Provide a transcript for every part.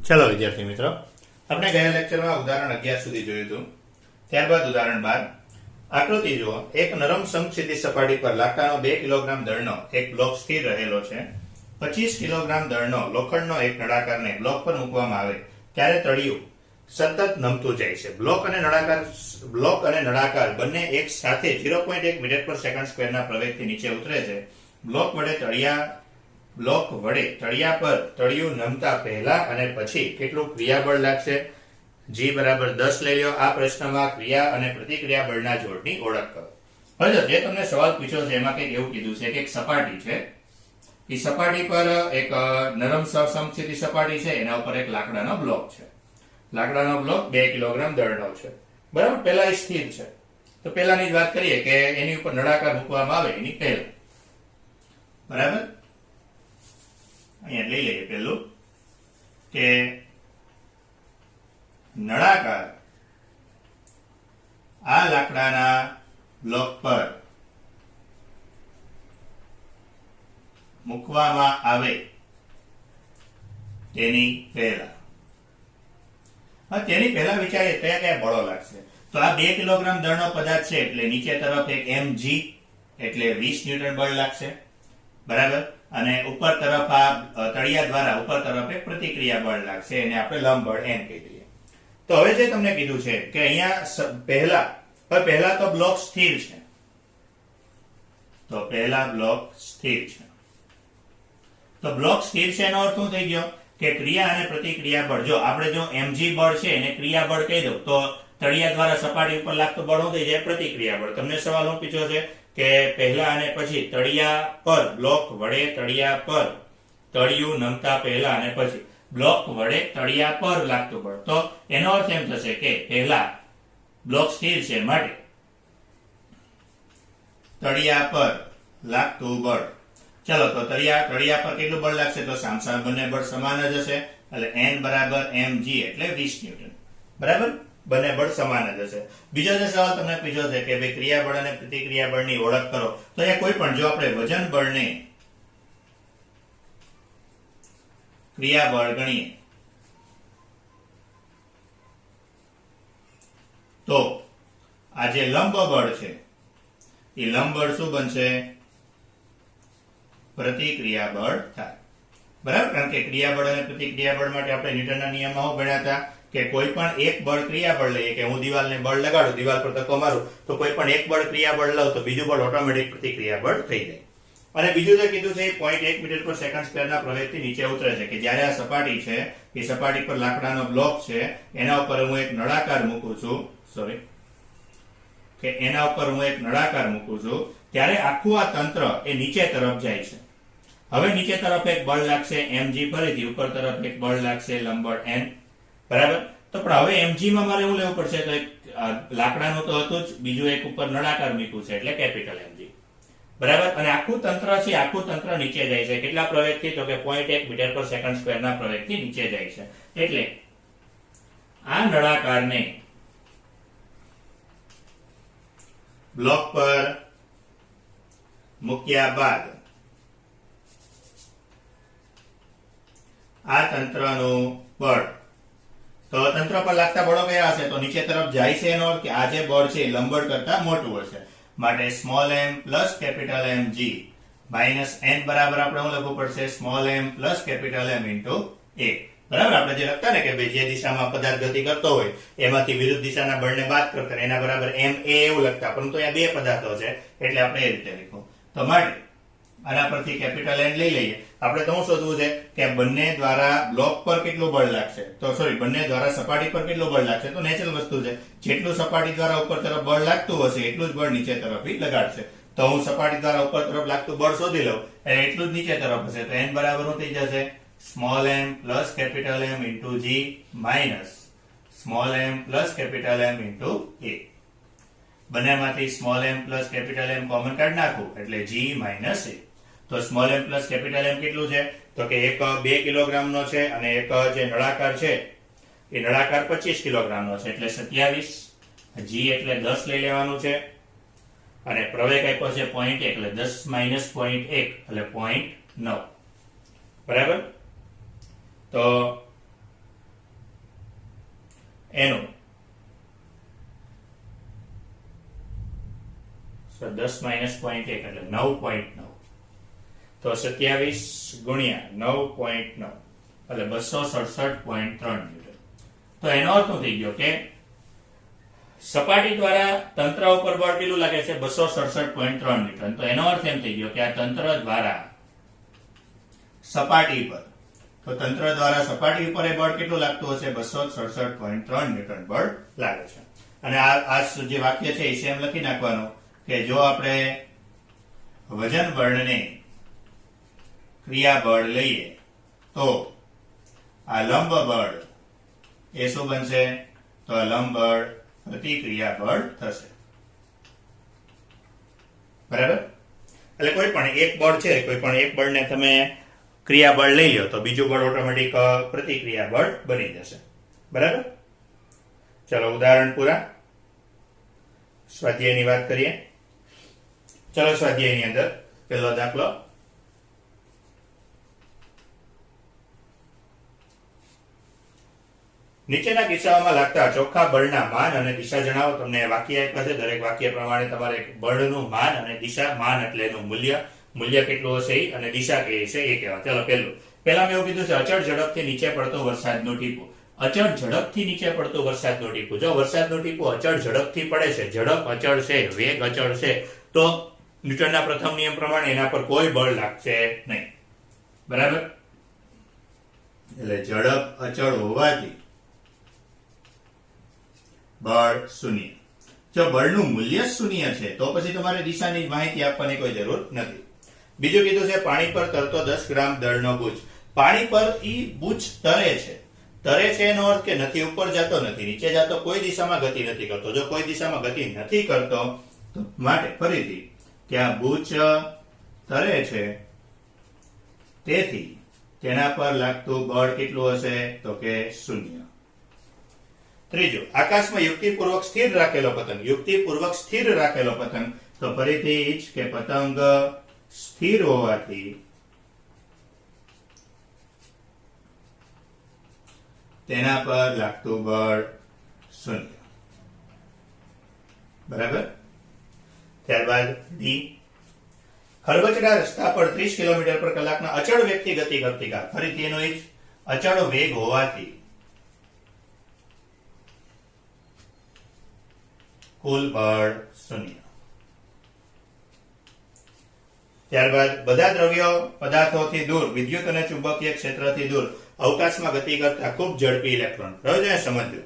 ચાલો વિદ્યાર્થી મિત્રો, આપણે ગયા લેક્ચરમાં ઉદાહરણ 11 સુધી જોયું હતું. ત્યારબાદ ઉદાહરણ 12. આકૃતિ જુઓ. એક નરમ સમક્ષિતિજ સપાટી પર લાકડાનો 2 કિલોગ્રામ દળનો એક બ્લોક સ્થિર રહેલો છે. 25 કિલોગ્રામ દળનો લોખંડનો એક નળાકારને બ્લોક પર મૂકવામાં આવે ત્યારે તળિયું સતત નમતું જાય છે. બ્લોક અને નળાકાર બંને એક સાથે 0.1 મીટર પર સેકન્ડ સ્ક્વેરના પ્રવેગથી નીચે ઉતરે છે. બ્લોક વડે તળિયા પર તળિયું નમતા પહેલા અને પછી કેટલું ક્રિયાબળ લાગશે? G બરાબર 10 લઈ લો. આ પ્રશ્નમાં ક્રિયા અને પ્રતિક્રિયા બળના જોડની ઓળખ કરો. હવે જે તમને સવાલ પૂછ્યો છે એમાં કંઈક એવું કીધું છે કે એક સપાટી છે, એ સપાટી પર એક નરમ સમક્ષિતિજ સપાટી છે, એના ઉપર એક લાકડાનો બ્લોક છે. લાકડાનો બ્લોક 2 કિલોગ્રામ દળનો છે, બરાબર. પહેલા એ સ્થિર છે, તો પહેલાની જ વાત કરીએ કે એની ઉપર નળાકાર મૂકવામાં આવે એની પહેલા, બરાબર. અહીંયા લઈ લઈએ પેલું કે નળાકાર આ લાકડાના બ્લોક પર મૂકવામાં આવે તેની પહેલા વિચારીએ કયા કયા બળો લાગશે. તો આ 2 કિલોગ્રામ દળનો પદાર્થ છે એટલે નીચે તરફ એક mg એટલે 20 ન્યૂટન બળ લાગશે, બરાબર. અને ઉપર તરફ આ તળિયા દ્વારા ઉપર તરફ એક પ્રતિક્રિયા બળ લાગશે, એને આપણે લંબ બળ n કહી દઈએ. તો હવે જે તમને કીધું છે કે અહીંયા પહેલા તો બ્લોક સ્થિર છે, તો પહેલા બ્લોક સ્થિર છે. તો બ્લોક સ્થિર છે એનો અર્થ શું થઈ ગયો કે ક્રિયા અને પ્રતિક્રિયા બળ. જો આપણે જો mg બળ છે એને ક્રિયા બળ કહી દઉં તો તળિયા દ્વારા સપાટી ઉપર લાગતું બળ શું થઈ જાય? પ્રતિક્રિયા બળ. તમને સવાલ શું પૂછ્યો છે કે પહેલા અને પછી તળિયા પર બ્લોક વડે તળિયા પર તળિયું નમતા પહેલા અને પછી બ્લોક વડે તળિયા પર લાગતું બળ. તો એનો અર્થ એમ થશે કે પહેલા બ્લોક સ્થિર છે માટે તળિયા પર લાગતું બળ. ચલો, તો તળિયા પર કેટલું બળ લાગશે? તો સામસામે બંને બળ સમાન જ હશે, એટલે n બરાબર mg એટલે 20 ન્યૂટન, બરાબર. બંને બળ સમાન જ હશે. બીજો જે સવાલ તમને પૂછ્યો છે કે ભાઈ ક્રિયા બળ અને પ્રતિક્રિયા બળની ઓળખ કરો, તો અહીંયા કોઈ પણ જો આપણે વજન બળને ક્રિયા બળ ગણીએ તો આ જે લંબ બળ છે એ લંબ બળ શું બનશે? પ્રતિક્રિયા બળ થાય, બરાબર. કારણ કે ક્રિયા બળ અને પ્રતિક્રિયા બળ માટે આપણે ન્યૂટનના નિયમમાં શું ભણ્યા હતા કે કોઈ પણ એક બળ ક્રિયા બળ લઈએ, કે હું દિવાલને બળ લગાડું, દિવાલ પર ધક્કો મારું, તો કોઈ પણ એક બળ ક્રિયા બળ લઉં તો બીજું બળ ઓટોમેટિક પ્રતિક્રિયા બળ થઈ જાય. અને બીજું જે કીધું છે 0.1 મીટર પર સેકન્ડ સ્ક્વેરના પ્રવેગથી નીચે ઉતરે છે, કે જ્યારે આ સપાટી છે એ સપાટી પર લાકડાનો બ્લોક છે, એના ઉપર હું એક નળાકાર મૂકું છું, ત્યારે આખું આ તંત્ર એ નીચે તરફ જાય છે. હવે નીચે તરફ એક બળ લાગશે mg, ફરીથી ઉપર તરફ એક બળ લાગશે લંબ બળ n, બરાબર. તો પણ હવે mg માં મારે એવું લેવું પડશે તો એક લાકડાનું તો હતું જ, બીજું એક ઉપર નળાકાર મૂક્યું છે એટલે કેપિટલ mg, બરાબર. અને આખું તંત્ર નીચે જાય છે. કેટલા પ્રવેગથી? તો કે 0.1 મીટર પર સેકન્ડ સ્ક્વેરના પ્રવેગથી નીચે જાય છે. એટલે આ નળાકારને બ્લોક પર મૂક્યા બાદ આ તંત્રનું બળ, તો તંત્ર પર લાગતા બળો કયા હશે? તો નીચે તરફ જાય છે, એનો અર્થ કે આ જે બળ છે એ લંબ બળ કરતા મોટું હશે. માટે small m plus capital mg minus n બરાબર આપણે શું લખવું પડશે? Small m plus capital m into a, બરાબર. આપણે જે લખતા ને કે ભાઈ જે દિશામાં પદાર્થ ગતિ કરતો હોય એમાંથી વિરુદ્ધ દિશાના બળને બાદ કરતા એના બરાબર ma એવું લખતા, પરંતુ અહીંયા બે પદાર્થો છે એટલે આપણે એ રીતે લખ્યું. તો માટે આના પરથી કેપિટલ n લઈ લઈએ. આપણે તો શું શોધવું છે કે બંને દ્વારા બ્લોક પર કેટલું બળ લાગશે, બંને દ્વારા સપાટી પર કેટલું બળ લાગશે. તો નેચરલ વસ્તુ છે, જેટલું સપાટી દ્વારા ઉપર તરફ બળ લાગતું હશે એટલું જ બળ નીચે તરફ લગાડશે. તો હું સપાટી દ્વારા ઉપર તરફ લાગતું બળ શોધી લઉં એટલે એટલું જ નીચે તરફ હશે. તો n બરાબર શું થઈ જશે? Small m plus capital m into g minus small m plus capital m into a. બંનેમાંથી small m plus capital m common કાઢી નાખું એટલે g માઇનસ a. તો small m plus capital m કેટલું છે? તો કે એક 2 કિલોગ્રામનો છે અને એક જે નળાકાર છે એ નળાકાર 25 કિલોગ્રામનો છે એટલે 27. g એટલે 10 લઈ લેવાનું છે અને પ્રવેગ આપ્યો છે 0.1 એટલે 10 માઇનસ 0.1 એટલે 0.9, બરાબર. તો એનું 10 માઇનસ 0.1 એટલે 9.9, તો 27 ગુણ્યા 9.9 એટલે 267.3 ન્યૂટન. તો એનો અર્થ શું થઈ ગયો કે સપાટી દ્વારા તંત્ર ઉપર બળ કેટલું લાગે છે? 267.3 ન્યૂટન. તો એનો અર્થ એમ થઈ ગયો કે આ તંત્ર દ્વારા સપાટી પર, તો તંત્ર દ્વારા સપાટી ઉપર એ બળ કેટલું લાગતું હશે? 267.3 ન્યૂટન બળ લાગે છે. અને આ જે વાક્ય છે એ સેમ લખી નાખવાનું કે જો આપણે વજન બળને ક્રિયાબળ લઈએ તો આ લંબ બળ એ શું બનશે? તો આ લંબ બળ પ્રતિક્રિયા બળ થશે. બરાબર? એટલે કોઈ પણ એક બળ છે, કોઈ પણ એક બળને તમે ક્રિયાબળ લઈ લો તો બીજું બળ ઓટોમેટિક પ્રતિક્રિયા બળ બની જશે. બરાબર? ચલો ઉદાહરણ પૂરા. સ્વાધ્યાયની વાત કરીએ. ચલો સ્વાધ્યાયની અંદર પહેલો દાખલો. નીચેના કિસ્સાઓમાં લાગતા ચોખ્ખા બળના માન અને દિશા જણાવો. તમને વાક્ય આપ્યા છે, દરેક વાક્ય પ્રમાણે તમારે બળનું માન અને દિશા, માન એટલે એનું મૂલ્ય કેટલું હશે અને દિશા કેવી છે એ કહેવા. ચાલો પહેલા મેં એવું કીધું છે અચળ ઝડપથી નીચે પડતો વરસાદનું ટીપું. અચળ ઝડપથી નીચે પડતો વરસાદનું ટીપું. જો વરસાદનું ટીપું અચળ ઝડપથી પડે છે, ઝડપ અચળ છે, વેગ અચળ છે, તો ન્યૂટનના પ્રથમ નિયમ પ્રમાણે એના પર કોઈ બળ લાગશે નહીં. બરાબર? એટલે ઝડપ અચળ હોવાથી બળ શૂન્ય. જો બળનું મૂલ્ય શૂન્ય છે તો પછી તમારે દિશાની માહિતી આપવાની કોઈ જરૂર નથી. બીજું કીધું છે પાણી પર તરતો 10 ગ્રામ દળનો બુચ. પાણી પર ઈ બુચ તરે છે. તરે છે એનો અર્થ કે નથી ઉપર જતો, નથી નીચે જતો, કોઈ દિશામાં ગતિ નથી કરતો. જો કોઈ દિશામાં ગતિ નથી કરતો તો માટે ફરીથી ત્યાં બુચ તરે છે, તેથી તેના પર લાગતું બળ કેટલું હશે? તો કે શૂન્ય. ત્રીજું, આકાશમાં યુક્તિપૂર્વક સ્થિર રાખેલો પતંગ. યુક્તિપૂર્વક સ્થિર રાખેલો પતંગ, તો ફરીથી જ કે પતંગ સ્થિર હોવાથી તેના પર લાગતું બળ શૂન્ય. બરાબર? ત્યારબાદ ડી, ખરબચડા રસ્તા પર 30 કિલોમીટર પર કલાકના અચળ વેગથી ગતિ કરતી કાર. ફરીથી એનો જ અચળ વેગ હોવાથી કુલ બળ શૂન્ય. ત્યારબાદ બધા દ્રવ્યો પદાર્થોથી દૂર, વિદ્યુત અને ચુંબકીય ક્ષેત્રથી દૂર અવકાશમાં ગતિ કરતા ખૂબ ઝડપી ઇલેક્ટ્રોન. હવે સમજજો,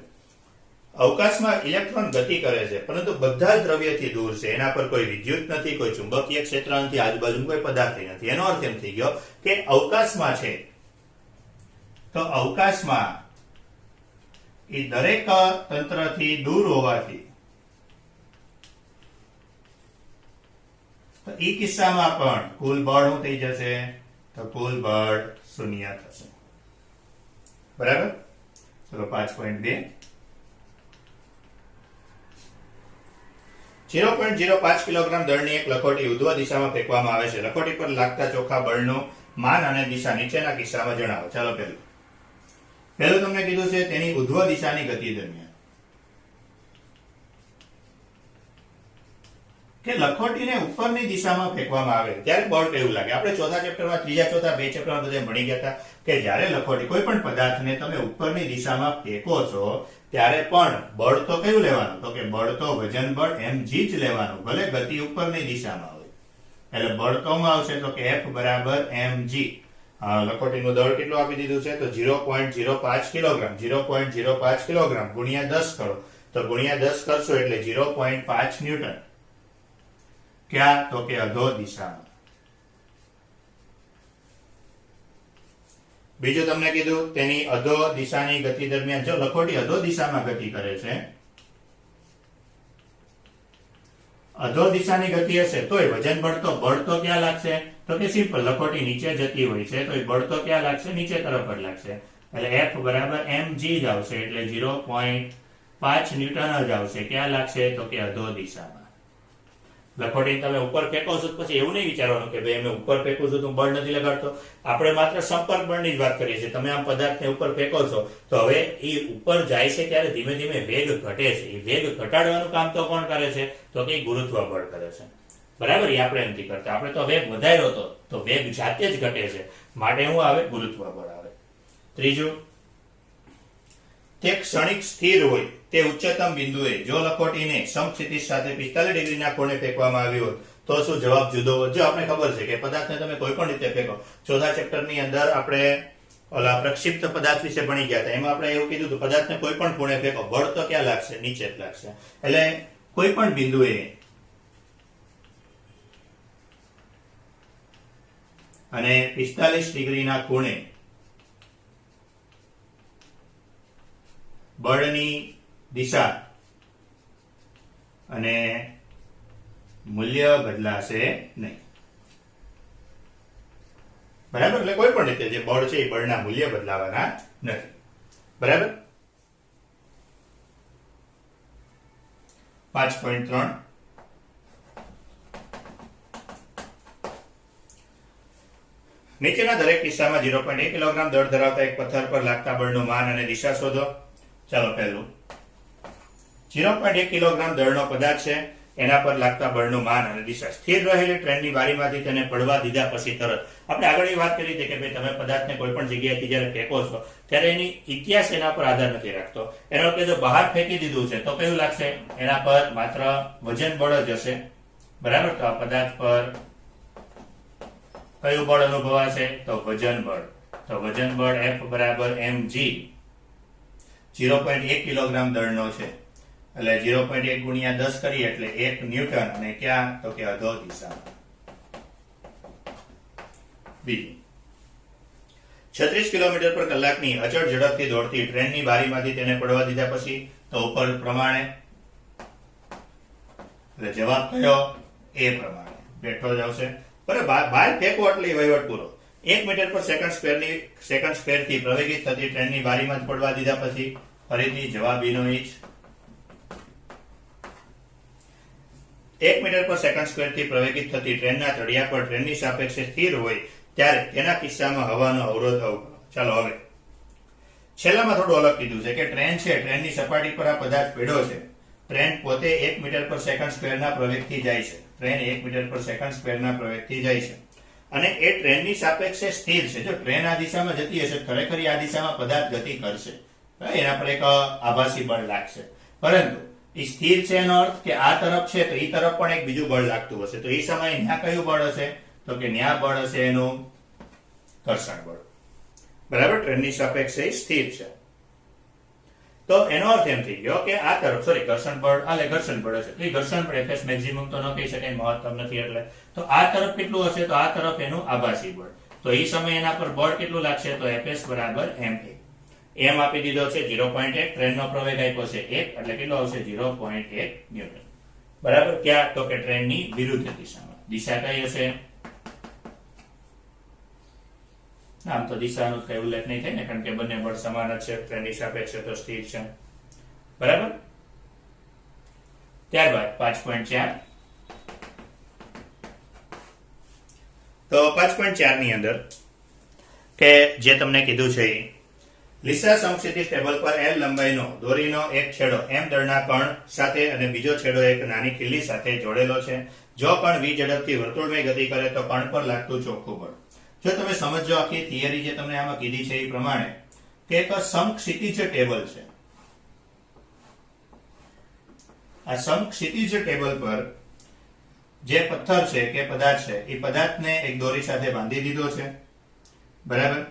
અવકાશમાં ઇલેક્ટ્રોન ગતિ કરે છે પરંતુ બધા દ્રવ્યથી દૂર છે. એના પર કોઈ વિદ્યુત નથી, કોઈ ચુંબકીય ક્ષેત્ર નથી, આજુબાજુ કોઈ પદાર્થ નથી. એનો અર્થ એમ થઈ ગયો કે અવકાશમાં છે તો અવકાશમાં એ દરેક તંત્રથી દૂર હોવાથી તો એ કિસ્સામાં પણ કુલ બળ શું થઈ જશે? તો કુલ બળ શૂન્ય થશે. બરાબર? ચલો 5.2, 0.05 કિલોગ્રામ દળની એક લખોટી ઉધ્વ દિશામાં ફેંકવામાં આવે છે. લખોટી પર લાગતા ચોખ્ખા બળનું માન અને દિશા નીચેના કિસ્સામાં જણાવો. ચાલો પહેલું તમને કીધું છે તેની ઉધ્વ દિશાની ગતિ દરમિયાન કે લખોટીને ઉપરની દિશામાં ફેંકવામાં આવે ત્યારે બળ કેવું લાગે. આપણે ચોથા ચેપ્ટરમાં, ત્રીજા ચોથા બે ચેપ્ટરમાં બધે ભણી ગયા હતા કે જ્યારે લખોટી કોઈ પણ પદાર્થને તમે ઉપરની દિશામાં ફેંકો છો ત્યારે પણ બળ તો કયું લેવાનું? તો કે બળ તો વજન બળ mg જ લેવાનું, ભલે ગતિ ઉપરની દિશામાં હોય. એટલે બળ તો આવશે તો કે F બરાબર mg. લખોટીનું દળ કેટલું આપી દીધું છે? તો 0.05 કિલોગ્રામ. 0.05 કિલોગ્રામ ગુણ્યા 10 કરો તો ગુણ્યા 10 કરશો એટલે 0.5 ન્યૂટન. ક્યાં? તો કે અધો દિશામાં. બીજું તમને કીધું તેની અધો દિશાની ગતિ દરમિયાન, જો લખોટી અધો દિશામાં ગતિ કરે છે, અધો દિશાની ગતિ હશે તોય વજન બળ તો ક્યાં લાગશે? તો કે સિમ્પલ, લખોટી નીચે જતી હોય છે તો બળ તો ક્યાં લાગશે? નીચે તરફ જ લાગશે. એટલે F બરાબર mg જ આવશે. એટલે 0.5 ન્યૂટન જ આવશે. ક્યાં લાગશે? તો કે અધો દિશામાં. લખોટીને તમે ઉપર ફેંકો છો તો પછી એવું નહીં વિચારવાનું કે ભાઈ અમે ઉપર ફેંકું છું તો બળ નથી લગાડતો. આપણે માત્ર સંપર્ક બળની જ વાત કરીએ છીએ. તમે આમ પદાર્થને ઉપર ફેંકો છો તો હવે એ ઉપર જાય છે ત્યારે ધીમે ધીમે વેગ ઘટે છે. એ વેગ ઘટાડવાનું કામ તો કોણ કરે છે? તો કે ગુરુત્વ બળ કરે છે. બરાબર? એ આપણે નથી કરતા. આપણે તો વેગ વધાર્યો હતો તો વેગ જાતે જ ઘટે છે, માટે શું આવે? ગુરુત્વ બળ આવે. ત્રીજું, તે ક્ષણિક સ્થિર હોય તે ઉચ્ચતમ બિંદુએ જો લખોટીને સમક્ષિતિજ સાથે 45 ડિગ્રીના ખૂણે ફેંકવામાં આવી હોય તો શું જવાબ જુદો હોય? જો આપણે ખબર છે કે પદાર્થને તમે કોઈ પણ રીતે ફેંકો. ચોથા ચેપ્ટરની અંદર આપણે ઓલા પ્રક્ષિપ્ત પદાર્થ વિશે ભણી ગયા હતા. એમાં આપણે એવું કીધું હતું પદાર્થને કોઈ પણ ખૂણે ફેંકો, બળ તો ક્યાં લાગશે? નીચે જ લાગશે. એટલે કોઈ પણ બિંદુએ અને 45 ડિગ્રીના ખૂણે બળની દિશા અને મૂલ્ય બદલાશે નહીં. બરાબર? એટલે કોઈ પણ રીતે જે બળ છે એ બળના મૂલ્ય બદલાવાના નથી. બરાબર? 5.3 નીચેના દરેક કિસ્સામાં 0.1 કિલોગ્રામ દળ ધરાવતા એક પથ્થર પર લાગતા બળનું માન અને દિશા શોધો. ચાલો પહેલું, 0.1 કિલોગ્રામ દળનો પદાર્થ છે, એના પર લાગતા બળનું માન અને દિશા. સ્થિર રહેલી ટ્રેનની બારીમાંથી તેને પડવા દીધા પછી તરત. આપણે આગળ વાત કરી હતી કે ભાઈ તમે પદાર્થને કોઈ પણ જગ્યાએથી જ્યારે ફેંકો છો ત્યારે એની ઇતિહાસ એના પર આધાર નથી રાખતો. એનો કે જો બહાર ફેંકી દીધું છે તો કેવું લાગશે? એના પર માત્ર વજન બળ જ હશે. બરાબર? તો આ પદાર્થ પર કયું બળ અનુભવાશે? તો વજન બળ. તો વજન બળ F બરાબર mg 0.1 કિલોગ્રામ દળનો છે એટલે 0.1 ગુણ્યા 10 કરીએ એટલે 1 ન્યૂટન. અને ક્યાં? તો કે અધો દિશામાં. બીજું, 36 કિલોમીટર પર કલાકની અચળ ઝડપથી દોડતી ટ્રેનની બારીમાંથી તેને પડવા દીધા પછી તો ઉપર પ્રમાણે. એટલે જવાબ કયો? એ પ્રમાણે બેઠો જ આવશે. બરાબર? બહાર ફેંકો એટલે વહીવટ પૂરો. 1 મીટર પર સેકન્ડ સ્ક્વેરથી પ્રવેગિત થતી ટ્રેનની બારીમાં પડવા દીધા પછી ફરીથી જવાબ ઈનો ઈ જ. 1 મીટર પર સેકન્ડ સ્ક્વેરથી પ્રવેગિત થતી ટ્રેનના તળિયા પર ટ્રેનની સાપેક્ષે સ્થિર હોય ત્યારે તેના કિસ્સામાં હવાનો અવરોધ અવગણો. ચાલો હવે છેલ્લામાં થોડું અલગ કીધું છે કે ટ્રેન છે, ટ્રેનની સપાટી પર આ પદાર્થ પડ્યો છે. ટ્રેન પોતે 1 મીટર પર સેકન્ડ સ્ક્વેરના પ્રવેગથી જાય છે. ટ્રેન 1 મીટર પર સેકન્ડ સ્ક્વેરના પ્રવેગથી જાય છે અને એ ટ્રેનની સાપેક્ષે સ્થિર છે. જો ટ્રેન આ દિશામાં જતી હશે ખરેખર આ દિશામાં પદાર્થ ગતિ કરશે, એના પર એક આભાસી બળ લાગશે. પરંતુ એ સ્થિર છે એનો અર્થ કે આ તરફ છે તો એ તરફ પણ એક બીજું બળ લાગતું હશે. તો એ સમયે ન્યા કયું બળ હશે? તો કે ન્યા બળ હશે એનું ઘર્ષણ બળ. બરાબર? ટ્રેનની સાપેક્ષે સ્થિર છે તો એનો અર્થ એમ થઈ ગયો કે આ તરફ ઘર્ષણ બળ ઘર્ષણ બળ હશે. તો એ ઘર્ષણ બળ Fs મેક્સિમમ તો ન કહી શકાય, મહત્તમ નથી. એટલે તો આ તરફ કેટલું હશે? તો આ તરફ એનું આભાસી બળ. તો એ સમયે એના પર બળ કેટલું લાગશે? તો Fs બરાબર ma. એમ આપી દીધો છે 0.1, ટ્રેનનો પ્રવેગ આપ્યો છે 1 એટલે કેટલો આવશે? 0.1 ન્યૂટન. બરાબર? ક્યાં? તો કે ટ્રેનની વિરુદ્ધ દિશામાં. દિશા કઈ હશે? આમ તો દિશાનો કઈ ઉલ્લેખ નહીં થાય ને, કારણ કે બંને બળ સમાન જ છે. ટ્રેનની સાપેક્ષે તો સ્થિર છે. બરાબર? ત્યારબાદ 5.4. તો 5.4 ની અંદર કે જે તમને કીધું છે લીસા સમક્ષિતિજ ટેબલ પર L લંબાઈનો દોરીનો એક છેડો m દળના કણ સાથે અને બીજો છેડો એક નાની ખીલી સાથે જોડેલો છે. જો કણ v ઝડપથી વર્તુળમય ગતિ કરે તો કણ પર લાગતું ચોખ્ખું બળ. જો તમે સમજો આખી થિયરી જે તમને આમાં કીધી છે એ પ્રમાણે કે એક સમક્ષિતિજ ટેબલ છે. આ સમક્ષિતિજ ટેબલ પર જે પથ્થર છે કે પદાર્થ છે એ પદાર્થને એક દોરી સાથે બાંધી દીધો છે. બરાબર?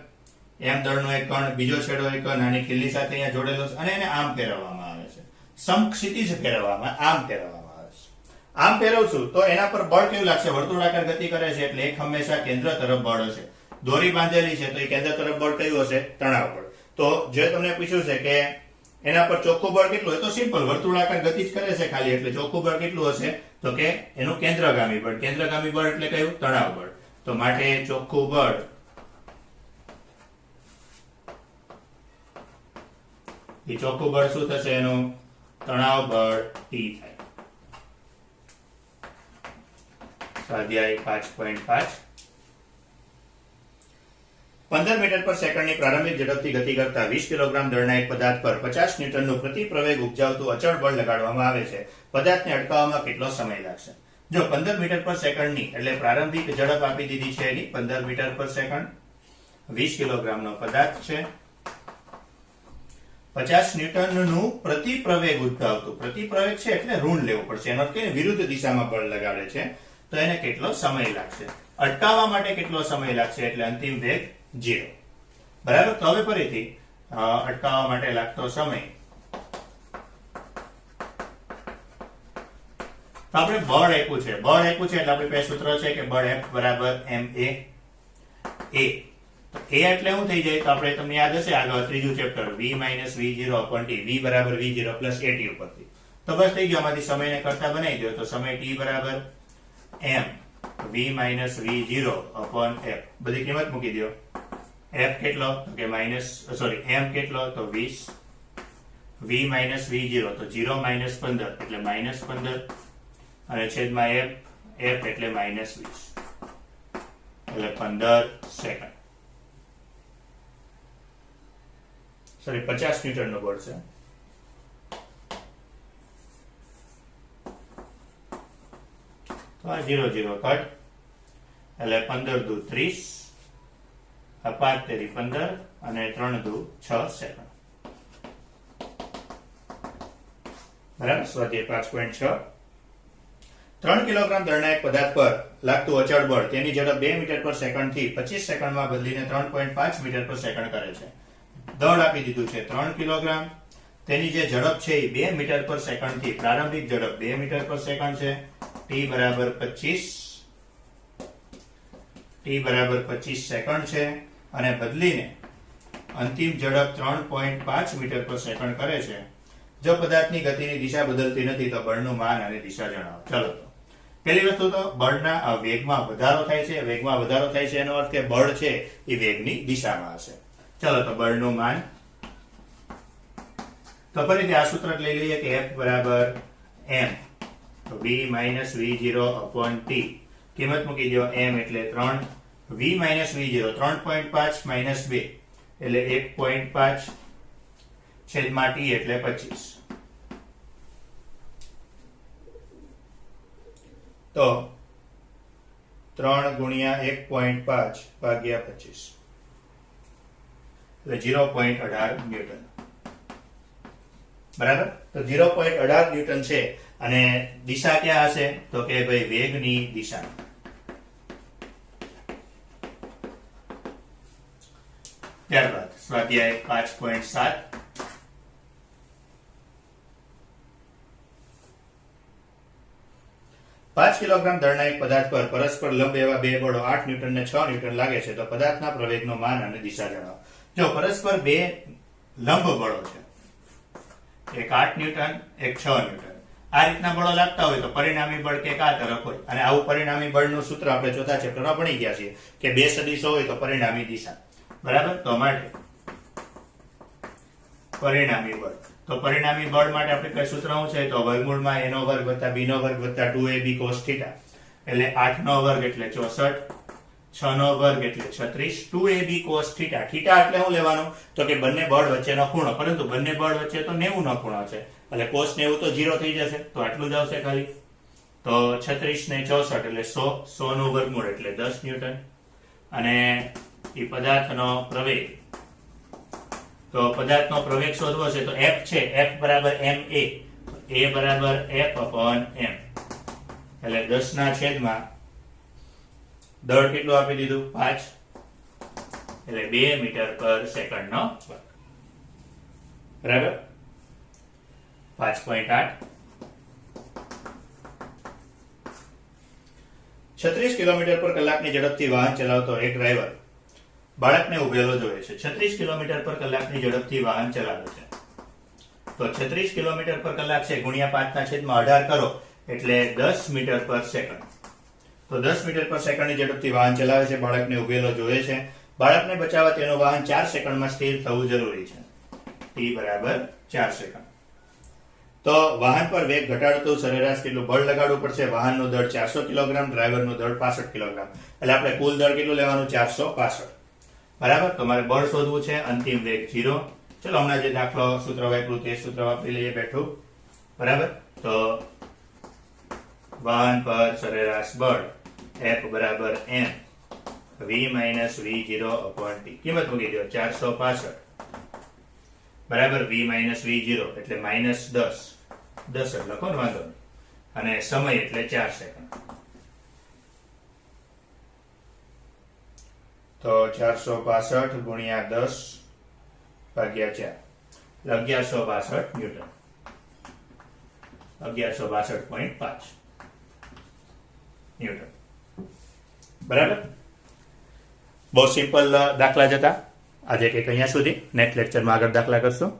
એમ દળનો એક કણ બીજો છેડો એક નાની ખીલી સાથે અહીંયા જોડેલો છે અને એને આમ ફેરવવામાં આવે છે. સમક્ષિતિજ ફેરવવામાં આમ ફેરવવામાં આવે છે. આમ ફેરવશું તો એના પર બળ કેવું લાગશે? વર્તુળાકાર ગતિ કરે છે એટલે એક હંમેશા કેન્દ્ર તરફ બળ હશે. દોરી બાંધેલી છે તો એ કેન્દ્ર તરફ બળ કયું હશે? તણાવ બળ. તો જે તમને પૂછ્યું છે કે એના પર ચોખ્ખું બળ કેટલું હોય તો સિમ્પલ વર્તુળાકાર ગતિ જ કરે છે ખાલી, એટલે ચોખ્ખું બળ કેટલું હશે? તો કે એનું કેન્દ્રગામી બળ. કેન્દ્રગામી બળ એટલે કયું? તણાવ બળ. તો માટે ચોખ્ખું બળ એ ચોખ્ખું બળ શું થશે? એનું તણાવ બળ T થાય. સ્વાધ્યાય 5.5 15 મીટર પર સેકન્ડની પ્રારંભિક ઝડપથી ગતિ કરતા 20 કિલોગ્રામ દળના એક પદાર્થ પર 50 ન્યૂટનનું પ્રતિ પ્રવેગ ઉપજાવતું અચળ બળ લગાડવામાં આવે છે. પદાર્થને અટકાવવામાં કેટલો સમય લાગશે? જો 15 મીટર પર સેકન્ડની એટલે પ્રારંભિક ઝડપ આપી દીધી છે એની 15 મીટર પર સેકન્ડ, 20 કિલોગ્રામનો પદાર્થ છે, 50 ન્યૂટનનું પ્રતિ પ્રવેગ ઉપજાવતું, પ્રતિ પ્રવેગ છે એટલે ઋણ લેવું પડશે, એનો કે વિરુદ્ધ દિશામાં બળ લગાડે છે, તો એને કેટલો સમય લાગશે? અટકાવવા માટે કેટલો સમય લાગશે? એટલે અંતિમ વેગ 0. બરાબર. તો હવે ફરીથી અટકાવવા માટે લાગતો સમય, તો આપણે બળ આપ્યું છે, એટલે આપણી પાસે સૂત્ર છે કે બળ F બરાબર ma. તો a એટલે શું થઈ જાય? તો આપણે તમને યાદ હશે આગળ ત્રીજું chapter v - v0 upon t, v બરાબર v0 plus at ઉપરથી. તો બસ થઈ ગયો, આમાંથી સમયને કરતા બનાવી દો તો સમય t બરાબર m v - v0 upon f, બધી કિંમત મૂકી દો. f કેટલો? તો કે m કેટલો? તો 20, v - v0 તો 0 - 15 એટલે -15 અને છેદમાં f એટલે -20 એટલે 15 સેકન્ડ. સોરી 50 ન્યૂટન નો બળ છે. તો આ 0 0 કટ એટલે 15 દુ 30, આ 5 તેરી 15 અને 3 દુ 6 સેકન્ડ. બરાબર. સ્વાધ્યાય 5.6 3 કિલોગ્રામ દળના એક પદાર્થ પર લાગતું અચળ બળ તેની ઝડપ 2 મીટર પર સેકન્ડ થી 25 સેકન્ડમાં બદલીને 3.5 મીટર પર સેકન્ડ કરે છે. દળ આપી દીધું છે 3 કિલોગ્રામ, તેની જે ઝડપ છે એ 2 મીટર પર સેકન્ડ થી, પ્રારંભિક ઝડપ 2 મીટર પર સેકન્ડ છે, t બરાબર 25 સેકન્ડ છે, અને બદલીને અંતિમ ઝડપ 3.5 મીટર પર સેકન્ડ કરે છે. જો પદાર્થની ગતિની દિશા બદલતી નથી તો બળનું માન અને દિશા જણાવો. ચલો, તો પહેલી વસ્તુ તો બળના વેગમાં વધારો થાય છે. વેગમાં વધારો થાય છે એનો અર્થ કે બળ છે એ વેગની દિશામાં હશે. ચલો, તો બળનું માન, તો ફરીથી આ સૂત્ર લઈ લઈએ કે F બરાબર m, તો v - v0 upon t, કિંમત મૂકી દો. m એટલે 3, v - v0 3.5 - 2 એટલે 1.5 છેદમાં t એટલે 25. તો 3 ગુણ્યા 1.5 ભાગ્યા 25 એટલે 0.18 ન્યૂટન. બરાબર. તો 0.18 ન્યૂટન છે, અને દિશા ક્યાં હશે? તો કે ભાઈ વેગની દિશા. ત્યારબાદ સ્વાધ્યાય 5.7 5 કિલોગ્રામ દળના એક પદાર્થ પર પરસ્પર લંબ એવા બે બળો 8 ન્યૂટન ને 6 ન્યૂટન લાગે છે. તો પદાર્થના પ્રવેગનું માન અને દિશા જણાવો. જો પરસ્પર બે લંબ બળો છે, એક 8 ન્યૂટન, એક 6 ન્યૂટન, આ રીતના બળો લાગતા હોય તો પરિણામી બળ કે આ તરફ હોય. અને આવું પરિણામી બળનું સૂત્ર આપણે ચોથા ચેપ્ટરમાં ભણી ગયા છીએ કે બે સદિશો હોય તો પરિણામી દિશા. બરાબર. તો માટે પરિણામી બળ, તો પરિણામી બળ માટે આપણે કઈ સૂત્ર શું છે? તો વર્ગમૂળમાં a નો વર્ગ વત્તા b નો વર્ગ વત્તા 2ab cos θ, એટલે 8 નો વર્ગ એટલે 64, 6 નો વર્ગ એટલે 36, 2ab cos θ. θ એટલે શું લેવાનું? તો કે બંને બળ વચ્ચેનો ખૂણો, પરંતુ બંને બળ વચ્ચે તો 90 નો ખૂણો છે, એટલે cos 90 તો 0 થઈ જશે, તો આટલું જ આવશે ખાલી. તો 36 ને 64 એટલે 100 નું વર્ગમૂળ એટલે 10 ન્યૂટન. અને એ પદાર્થનો પ્રવેગ, તો પદાર્થનો પ્રવેગ શોધવો છે તો f છે, f બરાબર ma, a બરાબર f upon m, એટલે 10 ના છેદમાં દળ કેટલું આપી દીધું? 5, એટલે 2 મીટર પર સેકન્ડ નો વર્ગ. બરાબર. 5.8 36 કિલોમીટર પર કલાકની ઝડપથી વાહન ચલાવતો એક ડ્રાઈવર બાળકને ઉભેલો જોઈએ છે. 36 કિલોમીટર પર કલાકની ઝડપથી વાહન ચલાવે છે. તો 36 કિલોમીટર પર કલાક છે ગુણ્યા 5 ના છેદમાં 18 કરો એટલે 10 મીટર પર સેકન્ડ. તો 10 મીટર પર સેકન્ડની ઝડપથી વાહન ચલાવે છે, બાળકને ઉભેલો જોઈએ છે. બાળકને બચાવવા તેનું વાહન 4 સેકન્ડમાં સ્થિર થવું જરૂરી છે. t બરાબર 4 સેકન્ડ. તો વાહન પર વેગ ઘટાડતું સરેરાશ કેટલું બળ લગાડવું પડશે? વાહનનું દળ 400 કિલોગ્રામ, ડ્રાઈવરનું દળ 65 કિલોગ્રામ. એટલે આપણે કુલ દળ કેટલું લેવાનું? 465. બરાબર. તો મારે બળ શોધવું છે. અંતિમ વેગ 0. ચલો હમણાં જે દાખલો સૂત્ર વાપર્યું તે સૂત્ર વાપરી લઈએ બેઠું. બરાબર. તો વાહન પર સરેરાશ બળ F બરાબર m v માઇનસ v0/t. કિંમત મૂકી દો 465 બરાબર v માઇનસ v0 એટલે -10. 10 એટલે લખો ને, વાંધો નહીં. અને સમય એટલે 4 સેકન્ડ. તો 465 ગુણ્યા 10 ભાગ્યા 4 1162 ન્યૂટન. 1162.5 ન્યૂટન. બરાબર. બહુ સિમ્પલ દાખલા જ હતા આજે કંઈક અહીંયા સુધી. નેક્સ્ટ લેક્ચરમાં આગળ દાખલા કરશું.